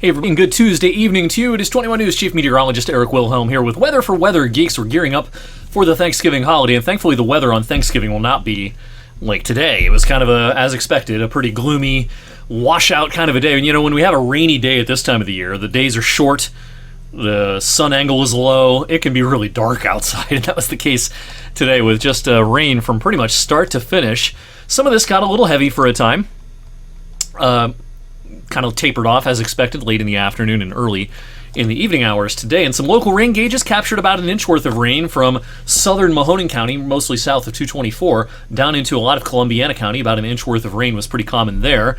Hey everybody, good Tuesday evening to you. It is 21 News Chief Meteorologist Eric Wilhelm here with weather for Weather Geeks. We're gearing up for the Thanksgiving holiday, and thankfully the weather on Thanksgiving will not be like today. It was kind of as expected, a pretty gloomy, washout kind of a day. And you know, when we have a rainy day at this time of the year, the days are short, the sun angle is low, it can be really dark outside, and that was the case today with just rain from pretty much start to finish. Some of this got a little heavy for a time. Kind of tapered off as expected late in the afternoon and early in the evening hours today. And some local rain gauges captured about an inch worth of rain from southern Mahoning County, mostly south of 224, down into a lot of Columbiana County. About an inch worth of rain was pretty common there.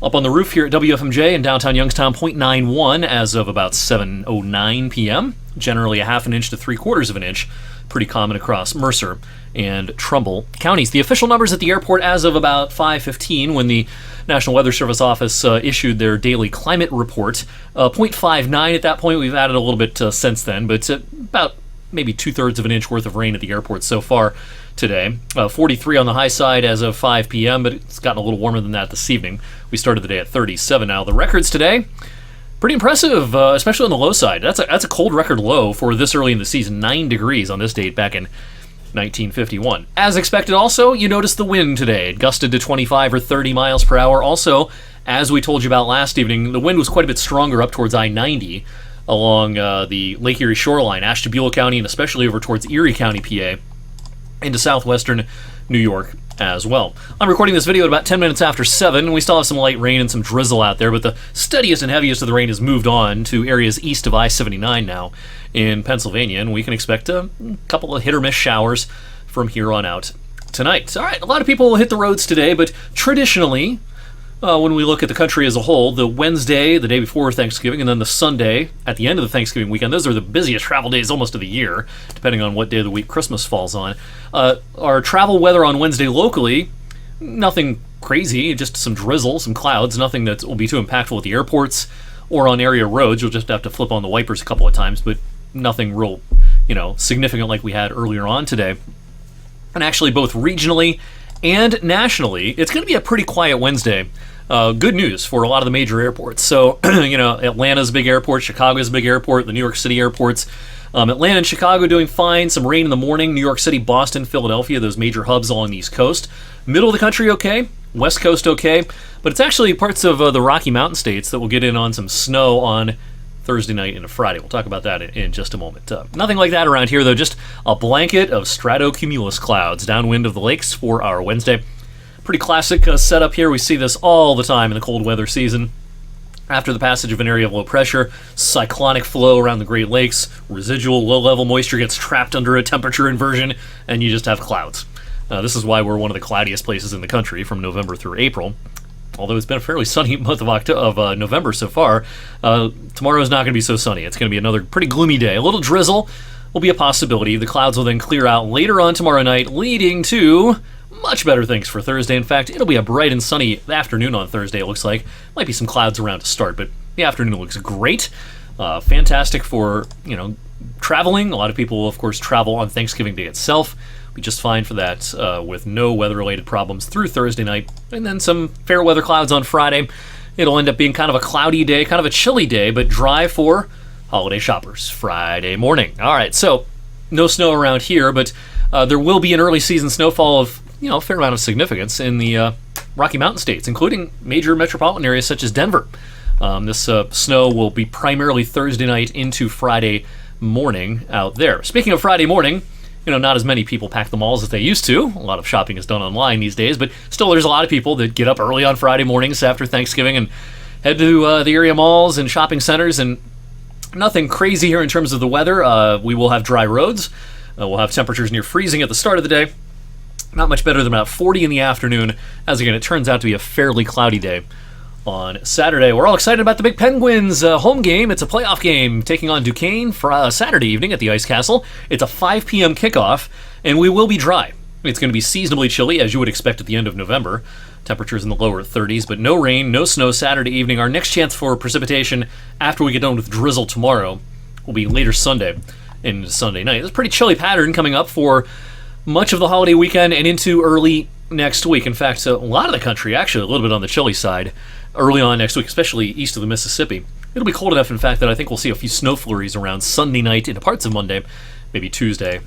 Up on the roof here at WFMJ in downtown Youngstown, 0.91 as of about 7:09 p.m. Generally a half an inch to 3/4 of an inch. Pretty common across Mercer and Trumbull counties. The official numbers at the airport as of about 5:15 when the National Weather Service office issued their daily climate report. 0.59 at that point. We've added a little bit since then, but about maybe 2/3 of an inch worth of rain at the airport so far today. 43 on the high side as of 5 p.m., but it's gotten a little warmer than that this evening. We started the day at 37 now. The records today, pretty impressive, especially on the low side. That's a cold record low for this early in the season. 9 degrees on this date back in 1951. As expected also, you noticed the wind today. It gusted to 25 or 30 miles per hour. Also, as we told you about last evening, the wind was quite a bit stronger up towards I-90 along the Lake Erie shoreline, Ashtabula County, and especially over towards Erie County, PA, into southwestern New York as well. I'm recording this video at about 10 minutes after 7, and we still have some light rain and some drizzle out there, but the steadiest and heaviest of the rain has moved on to areas east of I-79 now in Pennsylvania, and we can expect a couple of hit-or-miss showers from here on out tonight. All right, a lot of people will hit the roads today, but traditionally, when we look at the country as a whole, the Wednesday, the day before Thanksgiving, and then the Sunday at the end of the Thanksgiving weekend, those are the busiest travel days almost of the year, depending on what day of the week Christmas falls on. Our travel weather on Wednesday locally, nothing crazy, just some drizzle, some clouds, nothing that will be too impactful at the airports or on area roads. You'll just have to flip on the wipers a couple of times, but nothing real, significant like we had earlier on today. And actually, both regionally and nationally, it's going to be a pretty quiet Wednesday. Good news for a lot of the major airports. So, Atlanta's a big airport, Chicago's a big airport, the New York City airports. Atlanta and Chicago doing fine, some rain in the morning. New York City, Boston, Philadelphia, those major hubs along the East Coast. Middle of the country, okay. West Coast, okay. But it's actually parts of the Rocky Mountain states that will get in on some snow on Thursday night into Friday. We'll talk about that in just a moment. Nothing like that around here, though. Just a blanket of stratocumulus clouds downwind of the lakes for our Wednesday. Pretty classic setup here. We see this all the time in the cold weather season. After the passage of an area of low pressure, cyclonic flow around the Great Lakes, residual low-level moisture gets trapped under a temperature inversion, and you just have clouds. This is why we're one of the cloudiest places in the country from November through April. Although it's been a fairly sunny month of November so far, tomorrow is not going to be so sunny. It's going to be another pretty gloomy day. A little drizzle will be a possibility. The clouds will then clear out later on tomorrow night, leading to much better things for Thursday. In fact, it'll be a bright and sunny afternoon on Thursday, it looks like. Might be some clouds around to start, but the afternoon looks great. Fantastic for, traveling. A lot of people will, of course, travel on Thanksgiving Day itself. Be just fine for that with no weather-related problems through Thursday night. And then some fair weather clouds on Friday. It'll end up being kind of a cloudy day, kind of a chilly day, but dry for holiday shoppers Friday morning. All right, so no snow around here, but there will be an early season snowfall of a fair amount of significance in the Rocky Mountain states, including major metropolitan areas such as Denver. This snow will be primarily Thursday night into Friday morning out there. Speaking of Friday morning, not as many people pack the malls as they used to. A lot of shopping is done online these days, but still there's a lot of people that get up early on Friday mornings after Thanksgiving and head to the area malls and shopping centers. And nothing crazy here in terms of the weather. We will have dry roads. We'll have temperatures near freezing at the start of the day. Not much better than about 40 in the afternoon, as again, it turns out to be a fairly cloudy day on Saturday. We're all excited about the Big Penguins home game. It's a playoff game taking on Duquesne for Saturday evening at the Ice Castle. It's a 5 p.m. kickoff, and we will be dry. It's going to be seasonably chilly, as you would expect at the end of November. Temperatures in the lower 30s, but no rain, no snow Saturday evening. Our next chance for precipitation after we get done with drizzle tomorrow will be later Sunday into Sunday night. It's a pretty chilly pattern coming up for much of the holiday weekend and into early next week. In fact, a lot of the country, actually a little bit on the chilly side, early on next week, especially east of the Mississippi. It'll be cold enough, in fact, that I think we'll see a few snow flurries around Sunday night into parts of Monday, maybe Tuesday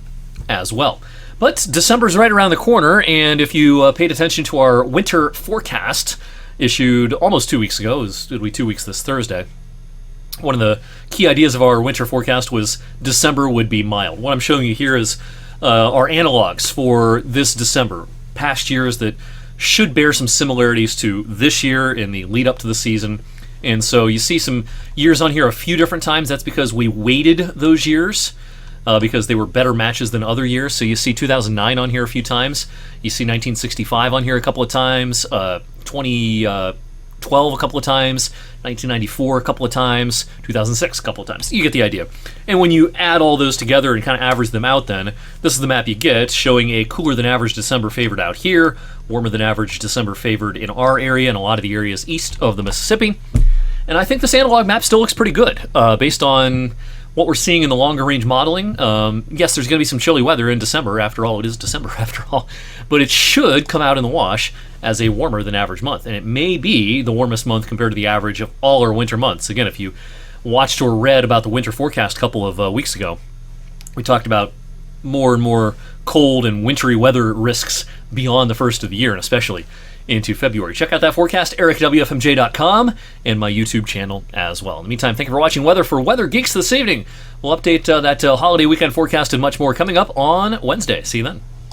as well. But December's right around the corner, and if you paid attention to our winter forecast issued almost 2 weeks ago, it'll be 2 weeks this Thursday, one of the key ideas of our winter forecast was December would be mild. What I'm showing you here is our analogs for this December, past years that should bear some similarities to this year in the lead up to the season. And so you see some years on here a few different times. That's because we weighted those years because they were better matches than other years. So you see 2009 on here a few times. You see 1965 on here a couple of times, 2012 a couple of times, 1994 a couple of times, 2006 a couple of times. You get the idea. And when you add all those together and kind of average them out, then this is the map you get, showing a cooler than average December favored out here, warmer than average December favored in our area and a lot of the areas east of the Mississippi. And I think this analog map still looks pretty good based on what we're seeing in the longer range modeling. Yes, there's going to be some chilly weather in December. After all, it is December after all. But it should come out in the wash as a warmer than average month. And it may be the warmest month compared to the average of all our winter months. Again, if you watched or read about the winter forecast a couple of weeks ago, we talked about more and more cold and wintry weather risks beyond the first of the year, and especially into February. Check out that forecast, ericwfmj.com, and my YouTube channel as well. In the meantime, thank you for watching Weather for Weather Geeks this evening. We'll update that holiday weekend forecast and much more coming up on Wednesday. See you then.